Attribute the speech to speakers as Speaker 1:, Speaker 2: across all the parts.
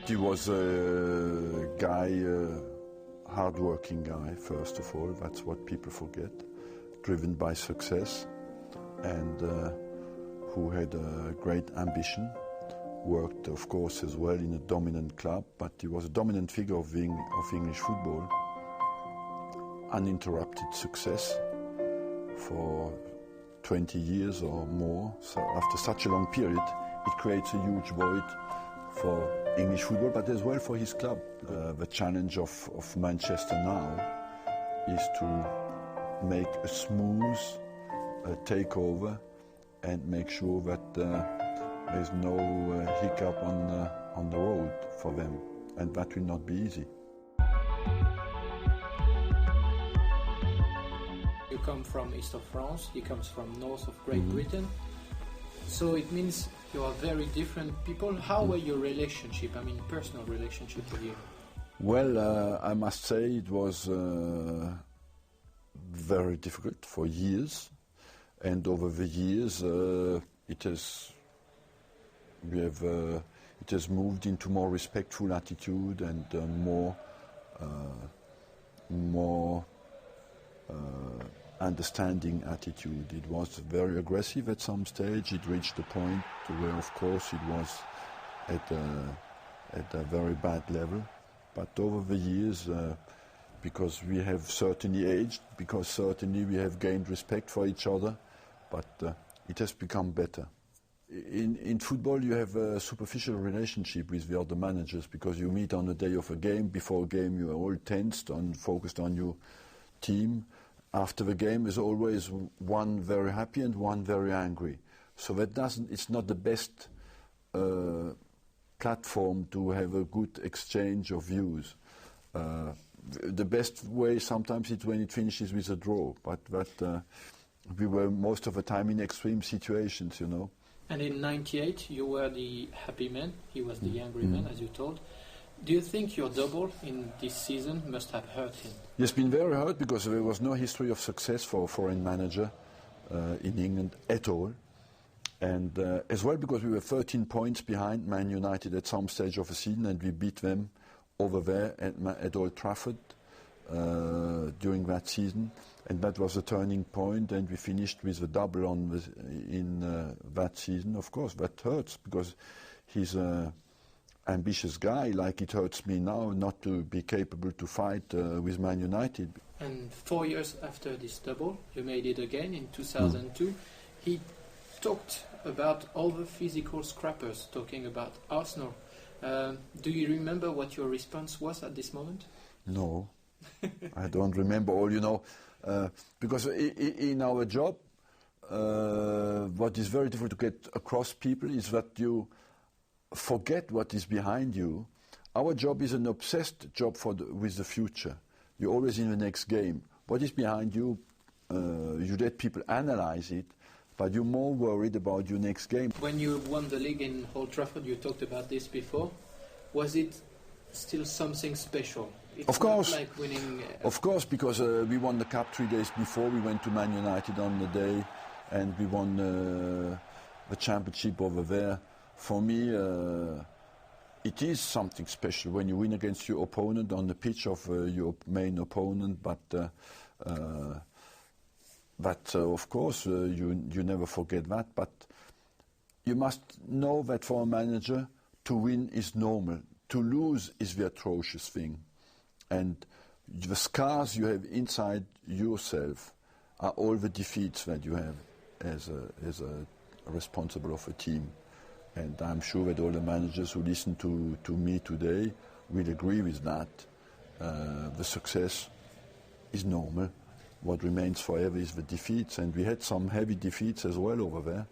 Speaker 1: he was a guy, hard-working guy, first of all. That's what people forget. Driven by success, and who had a great ambition. Worked, of course, as well in a dominant club, but he was a dominant figure of English football. Uninterrupted success for 20 years or more. So after such a long period, it creates a huge void for English football, but as well for his club. The challenge of Manchester now is to make a smooth takeover and make sure that there's no hiccup on the road for them, and that will not be easy.
Speaker 2: You come from east of France, he comes from north of Great Britain, so it means you are very different people. How were your relationship, personal relationship with you? Well,
Speaker 1: I must say it was very difficult for years, and over the years it has moved into more respectful attitude and more understanding attitude. It was very aggressive at some stage. It reached a point where, of course, it was at a very bad level. But over the years, because we have certainly aged, because certainly we have gained respect for each other, but it has become better. In football, you have a superficial relationship with the other managers because you meet on the day of a game. Before a game, you are all tensed and focused on your team. After the game, there's always one very happy and one very angry. So it's not the best platform to have a good exchange of views. The best way sometimes is when it finishes with a draw, but we were most of the time in extreme situations, you know.
Speaker 2: And in '98, you were the happy man, he was the angry man, as you told. Do you think your double in this season must have hurt him?
Speaker 1: It's been very hurt because there was no history of success for a foreign manager in England at all. And as well because we were 13 points behind Man United at some stage of the season, and we beat them over there at Old Trafford during that season. And that was a turning point, and we finished with a double in that season. Of course, that hurts because he's an ambitious guy, like it hurts me now not to be capable to fight with Man United.
Speaker 2: And 4 years after this double, you made it again in 2002. He talked about all the physical scrappers, talking about Arsenal. Do you remember what your response was at this moment?
Speaker 1: No, I don't remember all, you know. Because in our job, what is very difficult to get across people is that you forget what is behind you. Our job is an obsessed job with the future. You're always in the next game. What is behind you, you let people analyze it, but you're more worried about your next game.
Speaker 2: When you won the league in Old Trafford, you talked about this before. Was it still something special? It's
Speaker 1: of course,
Speaker 2: not like winning.
Speaker 1: Of course, because we won the cup 3 days before. We went to Man United on the day, and we won the championship over there. For me, it is something special when you win against your opponent on the pitch of your main opponent. But of course, you never forget that. But you must know that for a manager, to win is normal. To lose is the atrocious thing. And the scars you have inside yourself are all the defeats that you have as a responsible of a team. And I'm sure that all the managers who listen to me today will agree with that. The success is normal. What remains forever is the defeats. And we had some heavy defeats as well over there.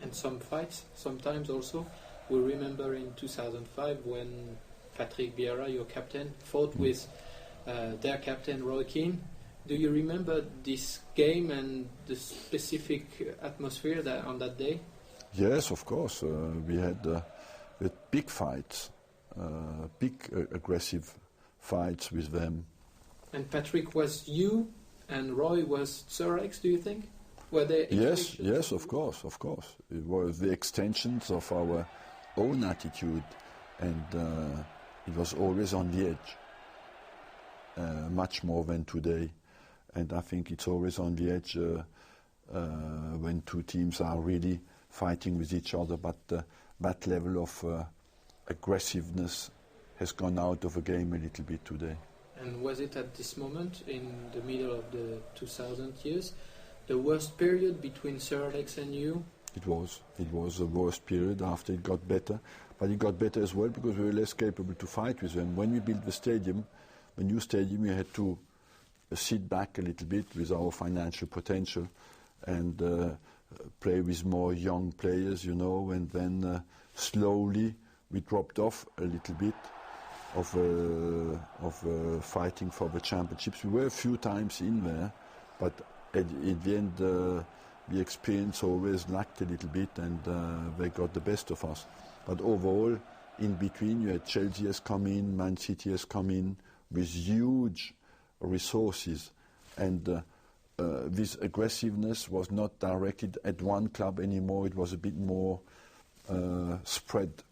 Speaker 2: And some fights, sometimes also. We remember in 2005 when Patrick Vieira, your captain, fought with their captain Roy Keane. Do you remember this game and the specific atmosphere on that day?
Speaker 1: Yes, of course. We had big fights, big aggressive fights with them.
Speaker 2: And Patrick was you and Roy was Sir Alex, do you think? Were they?
Speaker 1: Yes, of course. It was the extensions of our own attitude. and it was always on the edge, much more than today. And I think it's always on the edge when two teams are really fighting with each other, but that level of aggressiveness has gone out of the game a little bit today.
Speaker 2: And was it at this moment, in the middle of the 2000 years, the worst period between Sir Alex and you?
Speaker 1: It was the worst period. After it got better, but it got better as well because we were less capable to fight with them. When we built the new stadium, we had to sit back a little bit with our financial potential and play with more young players, you know, and then slowly we dropped off a little bit of fighting for the championships. We were a few times in there, but at the end the experience always lacked a little bit, and they got the best of us. But overall, in between, you had Chelsea has come in, Man City has come in with huge resources, and this aggressiveness was not directed at one club anymore. It was a bit more spread.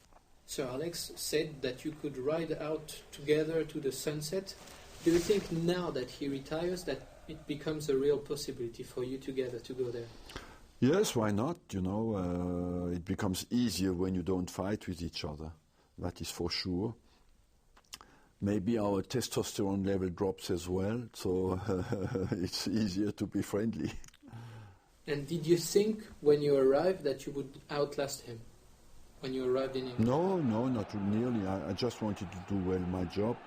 Speaker 2: Sir Alex said that you could ride out together to the sunset. Do you think now that he retires that it becomes a real possibility for you together to go there?
Speaker 1: Yes, why not? You know, it becomes easier when you don't fight with each other. That is for sure. Maybe our testosterone level drops as well, so it's easier to be friendly.
Speaker 2: And did you think when you arrived that you would outlast him? When you arrived in England?
Speaker 1: No, not nearly. I just wanted to do well my job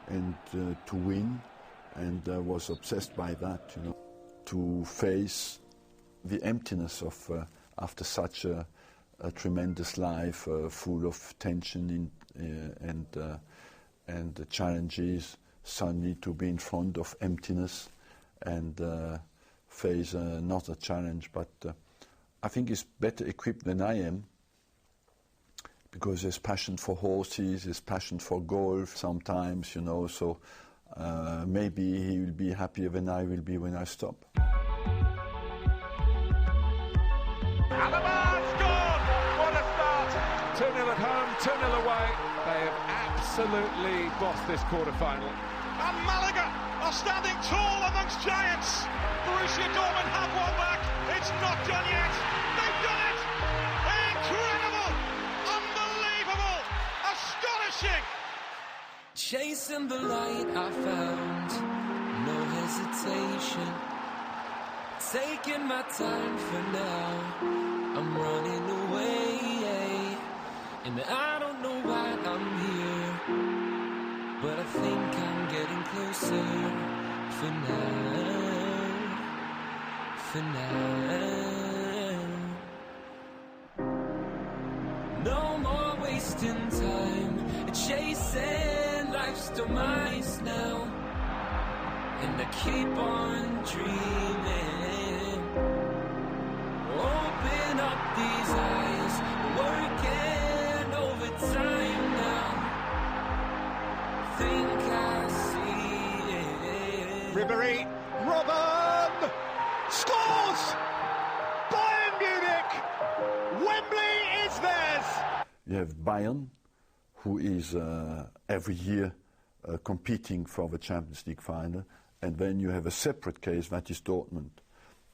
Speaker 1: and to win, and I was obsessed by that, you know, to face the emptiness of after such a tremendous life full of tension and the challenges, suddenly to be in front of emptiness and face another challenge. But I think he's better equipped than I am, because there's passion for horses, there's passion for golf sometimes, you know, so maybe he will be happier than I will be when I stop.
Speaker 3: And the man's gone! What a start! 2-0 at home, 2-0 away. They have absolutely bossed this quarter-final.
Speaker 4: And Malaga are standing tall amongst giants. Borussia Dortmund have one back. It's not done yet. They've done it! Incredible! Unbelievable! Astonishing!
Speaker 5: Chasing the light I found, no hesitation. Taking my time for now, I'm running away. And I don't know why I'm here, but I think I'm getting closer for now. No more wasting time, chasing life's demise now. And I keep on dreaming. Open up these eyes, working overtime now. Think I see it.
Speaker 4: Ribéry, Robben scores! Bayern Munich! Wembley is theirs!
Speaker 1: You have Bayern, who is every year competing for the Champions League final, and then you have a separate case, that is Dortmund.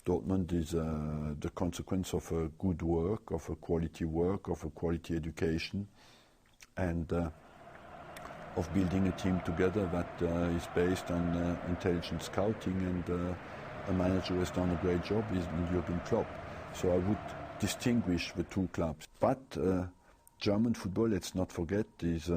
Speaker 1: Dortmund is the consequence of a good work, of a quality education, and of building a team together that is based on intelligent scouting, and a manager who has done a great job is Jürgen Klopp. So I would distinguish the two clubs. But German football, let's not forget, is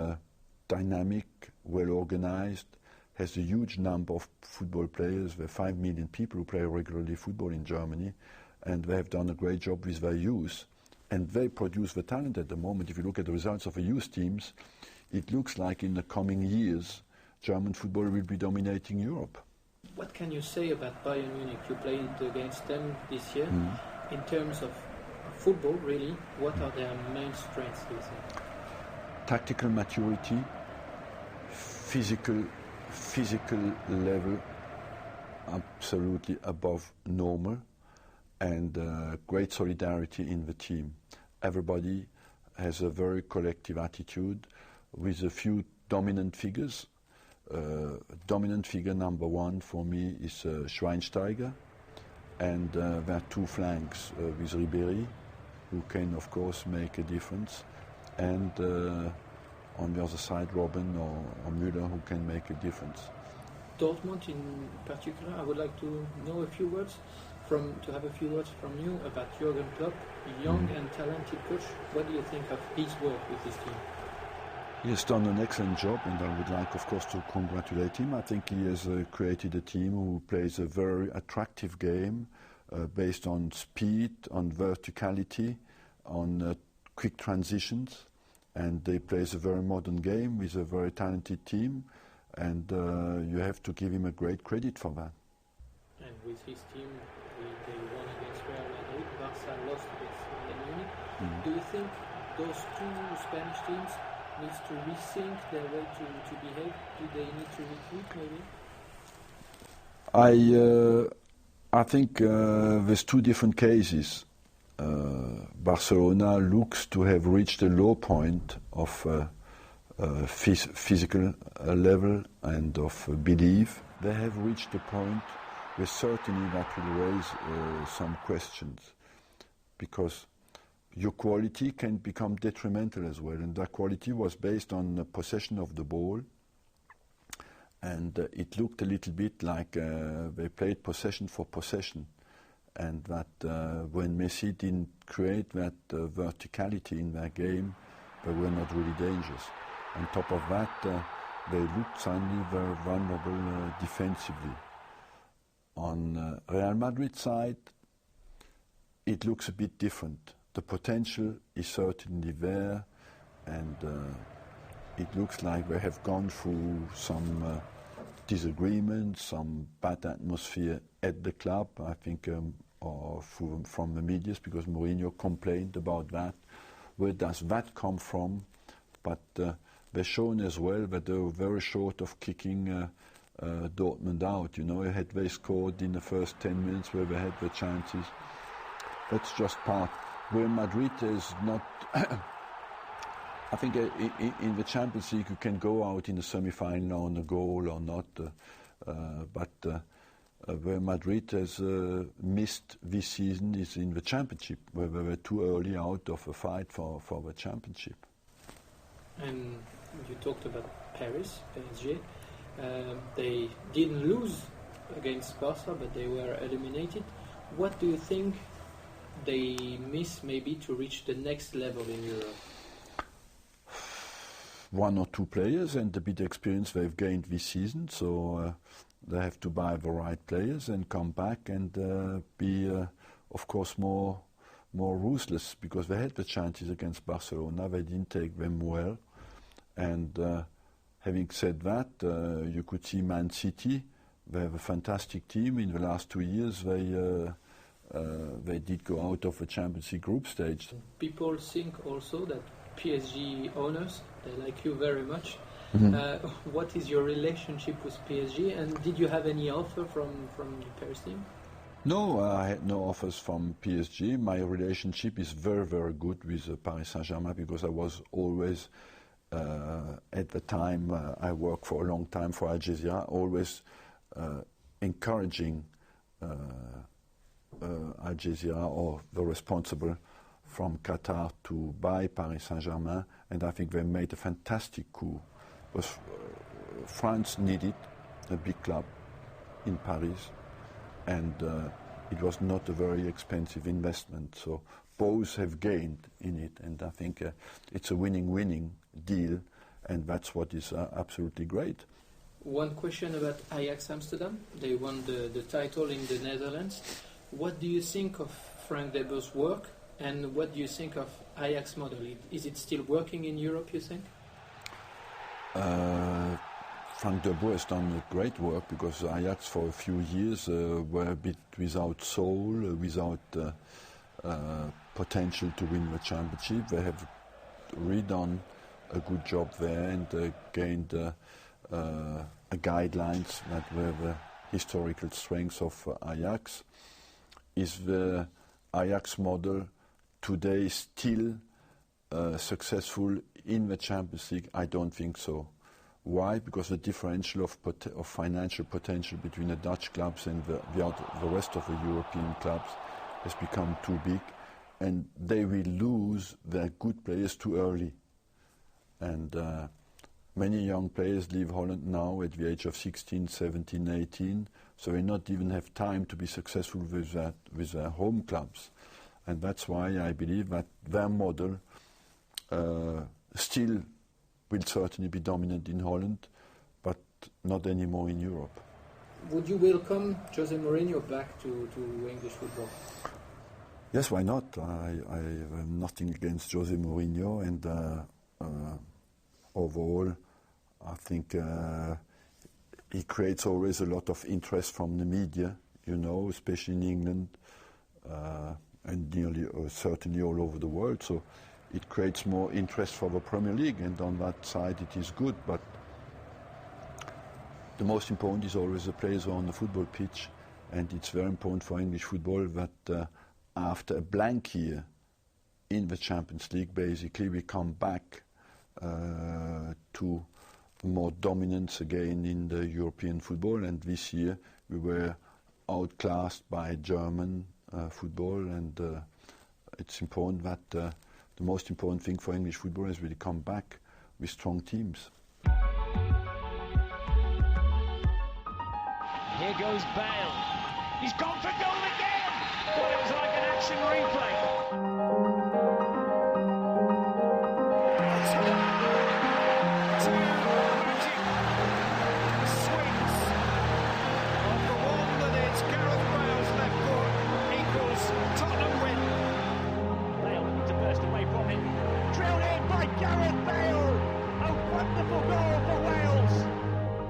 Speaker 1: dynamic, well organized, has a huge number of football players. There are 5 million people who play regularly football in Germany, and they have done a great job with their youth, and they produce the talent at the moment. If you look at the results of the youth teams, it looks like in the coming years German football will be dominating Europe.
Speaker 2: What can you say about Bayern Munich? You played against them this year. In terms of football, really, what are their main strengths, do you think?
Speaker 1: Tactical maturity, physical level absolutely above normal, and great solidarity in the team. Everybody has a very collective attitude. with a few dominant figures. Dominant figure number one for me is Schweinsteiger, and there are two flanks with Ribéry, who can of course make a difference, and on the other side Robben or Müller, who can make a difference.
Speaker 2: Dortmund in particular, I would like to know a few words to have a few words from you about Jürgen Klopp, young and talented coach. What do you think of his work with his team?
Speaker 1: He has done an excellent job, and I would like, of course, to congratulate him. I think he has created a team who plays a very attractive game based on speed, on verticality, on quick transitions, and they play a very modern game with a very talented team, and you have to give him a great credit for that.
Speaker 2: And with his team, they won against Real Madrid, Barca lost against Bayern Munich. Do you think those two Spanish teams needs to rethink their way to behave? Do they need to recruit maybe?
Speaker 1: I think there's two different cases. Barcelona looks to have reached a low point of physical level and of belief. They have reached a point where certainly that will raise some questions, because your quality can become detrimental as well, and that quality was based on the possession of the ball, and it looked a little bit like they played possession for possession, and that when Messi didn't create that verticality in their game, they were not really dangerous. On top of that, they looked suddenly very vulnerable defensively. On Real Madrid side, it looks a bit different. The potential is certainly there, and it looks like they have gone through some disagreements, some bad atmosphere at the club, I think, or from the media, because Mourinho complained about that. Where does that come from? But they've shown as well that they were very short of kicking Dortmund out. You know, had they scored in the first 10 minutes where they had the chances. That's just part. Where Madrid is not, I think in the Champions League you can go out in the semi-final on a goal or not, but where Madrid has missed this season is in the Championship, where they were too early out of a fight for the Championship.
Speaker 2: And you talked about Paris, PSG. They didn't lose against Barca, but they were eliminated. What do you think they miss maybe to reach the next level in Europe?
Speaker 1: One or two players and the bit of experience they've gained this season, so they have to buy the right players and come back and be, of course, more ruthless, because they had the chances against Barcelona. They didn't take them well, and having said that, you could see Man City. They have a fantastic team. In the last 2 years, they did go out of the Champions League group stage.
Speaker 2: People think also that PSG owners, they like you very much. What is your relationship with PSG, and did you have any offer from the Paris team?
Speaker 1: No, I had no offers from PSG. My relationship is very, very good with Paris Saint-Germain, because I was always, at the time, I worked for a long time for Jazeera, always encouraging Al Jazeera or the responsible from Qatar to buy Paris Saint-Germain, and I think they made a fantastic coup. Because France needed a big club in Paris, and it was not a very expensive investment, so both have gained in it, and I think it's a winning deal, and that's what is absolutely great.
Speaker 2: One question about Ajax Amsterdam. They won the title in the Netherlands. What do you think of Frank de Boer's work, and what do you think of Ajax model? Is it still working in Europe, you think?
Speaker 1: Frank de Boer has done great work, because Ajax for a few years were a bit without soul, without potential to win the championship. They have redone a good job there and gained guidelines that were the historical strengths of Ajax. Is the Ajax model today still successful in the Champions League, I don't think so. Why? Because the differential of financial potential between the Dutch clubs and the rest of the European clubs has become too big, and they will lose their good players too early. And many young players leave Holland now at the age of 16, 17, 18, so they not even have time to be successful with their home clubs. And that's why I believe that their model still will certainly be dominant in Holland, but not anymore in Europe.
Speaker 2: Would you welcome Jose Mourinho back to English football?
Speaker 1: Yes, why not? I have nothing against Jose Mourinho, and overall, I think he creates always a lot of interest from the media, you know, especially in England, and nearly certainly all over the world. So it creates more interest for the Premier League, and on that side it is good. But the most important is always the players on the football pitch, and it's very important for English football that after a blank year in the Champions League, basically we come back to more dominance again in the European football. And this year we were outclassed by German football, and it's important that the most important thing for English football is really come back with strong teams.
Speaker 6: Here goes Bale. He's gone for goal again! Well, it was like an action replay.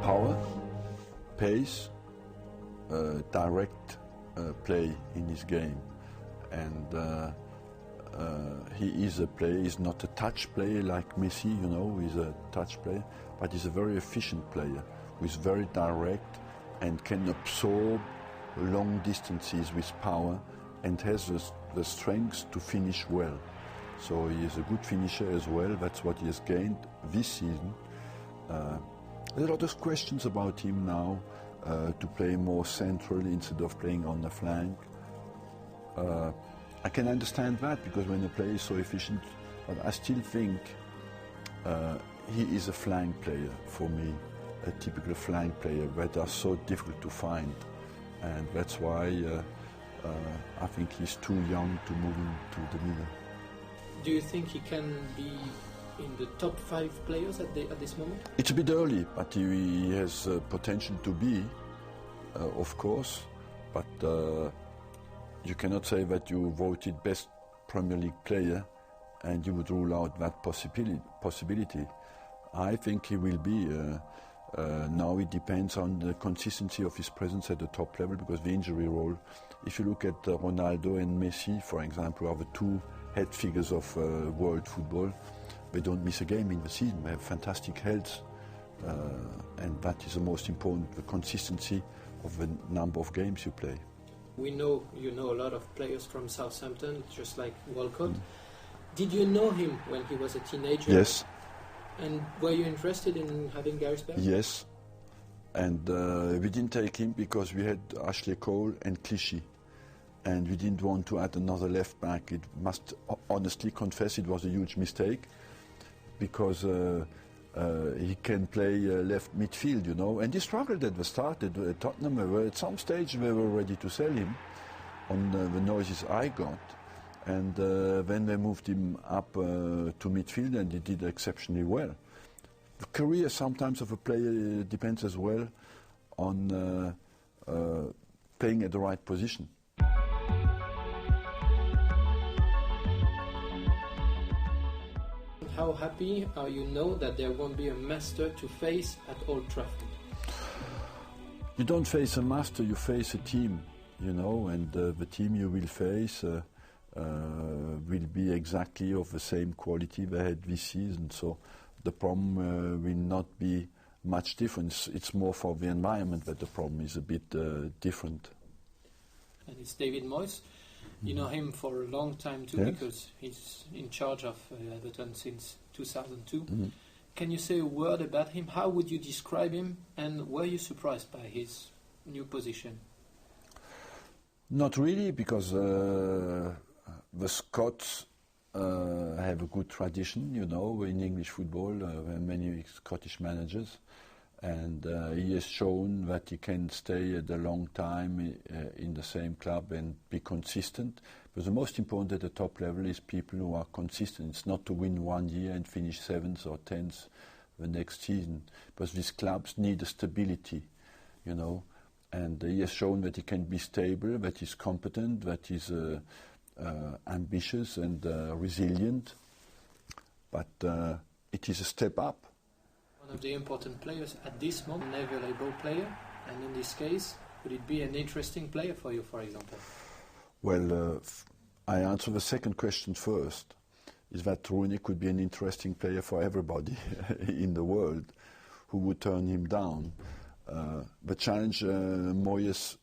Speaker 1: Power, pace, direct play in his game, and he is a player. He's not a touch player like Messi, you know. He's a touch player, but he's a very efficient player who is very direct and can absorb long distances with power and has the strength to finish well. So he is a good finisher as well. That's what he has gained this season. There's a lot of questions about him now, to play more centrally instead of playing on the flank. I can understand that, because when a player is so efficient, but I still think he is a flank player for me, a typical flank player that are so difficult to find, and that's why I think he's too young to move into the middle.
Speaker 2: Do you think he can be in the top 5 players at this moment?
Speaker 1: It's a bit early, but he has potential to be, of course, but you cannot say that you voted best Premier League player and you would rule out that possibility. I think he will be. Now it depends on the consistency of his presence at the top level, because the injury role, if you look at Ronaldo and Messi, for example, are the two head figures of world football. They don't miss a game in the season. They have fantastic health, and that is the most important, the consistency of the number of games you play.
Speaker 2: We know you know a lot of players from Southampton, just like Walcott. Did you know him when he was a teenager?
Speaker 1: Yes.
Speaker 2: And were you interested in having Gareth Bale?
Speaker 1: Yes. And we didn't take him because we had Ashley Cole and Clichy. And we didn't want to add another left back. It must honestly confess it was a huge mistake, because he can play left midfield, you know. And he struggled at the start at Tottenham. At some stage they were ready to sell him on the noises I got. And then they moved him up to midfield, and he did exceptionally well. The career sometimes of a player depends as well on playing at the right position.
Speaker 2: How happy are you now that there won't be a master to face at Old Trafford?
Speaker 1: You don't face a master, you face a team, you know, and the team you will face will be exactly of the same quality they had this season. So the problem will not be much different. It's more for the environment that the problem is a bit different.
Speaker 2: And it's David Moyes. You know him for a long time too,
Speaker 1: Yes.
Speaker 2: because he's in charge of Everton since 2002.
Speaker 1: Mm-hmm.
Speaker 2: Can you say a word about him? How would you describe him, and were you surprised by his new position?
Speaker 1: Not really, because the Scots have a good tradition, you know, in English football. There are many Scottish managers, and he has shown that he can stay at a long time in the same club and be consistent. But the most important at the top level is people who are consistent. It's not to win 1 year and finish 7th or 10th the next season, because these clubs need a stability, you know. And he has shown that he can be stable, that he's competent, that he's ambitious and resilient. But it is a step up.
Speaker 2: One of the important players at this moment, an available player, and in this case, would it be an interesting player for you, for example?
Speaker 1: Well, I answer the second question first, is that Rooney could be an interesting player for everybody in the world who would turn him down. The challenge Moyes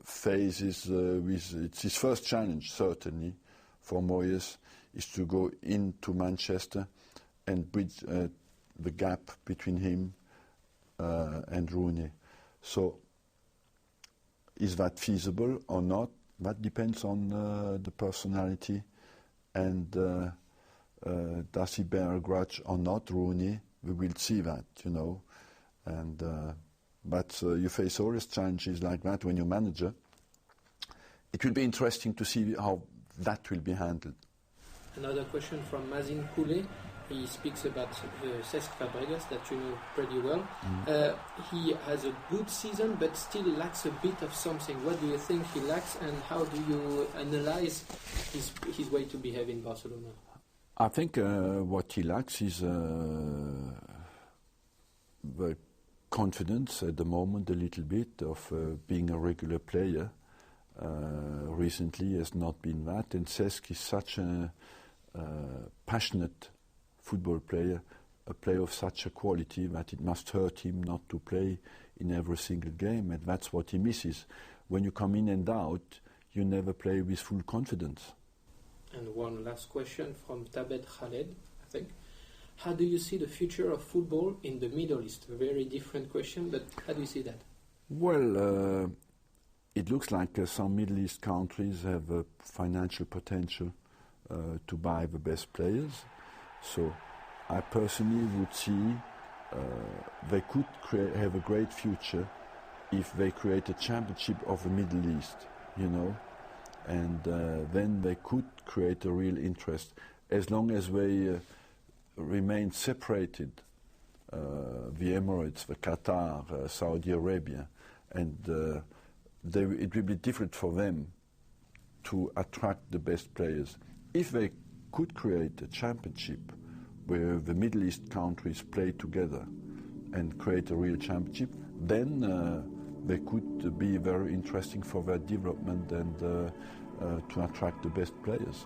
Speaker 1: faces, it's his first challenge, certainly, for Moyes, is to go into Manchester and bridge the gap between him and Rooney. So, is that feasible or not? That depends on the personality, and does he bear a grudge or not, Rooney? We will see that, you know. And but you face always challenges like that when you're manager. It will be interesting to see how that will be handled.
Speaker 2: Another question from Mazin Koulé. He speaks about Cesc Fabregas, that you know pretty well. He has a good season, but still lacks a bit of something. What do you think he lacks, and how do you analyze his way to behave in Barcelona?
Speaker 1: I think what he lacks is the confidence at the moment, a little bit, of being a regular player. Recently has not been that, and Cesc is such a passionate football player, a player of such a quality that it must hurt him not to play in every single game, and that's what he misses. When you come in and out, you never play with full confidence.
Speaker 2: And one last question from Tabet Khaled, I think. How do you see the future of football in the Middle East? A very different question, but how do you see that?
Speaker 1: Well, it looks like some Middle East countries have a financial potential to buy the best players. So I personally would see they could have a great future if they create a championship of the Middle East, you know, and then they could create a real interest, as long as they remain separated, the Emirates, the Qatar, Saudi Arabia, and it will be different for them to attract the best players. If they could create a championship where the Middle East countries play together and create a real championship, then they could be very interesting for their development and to attract the best players.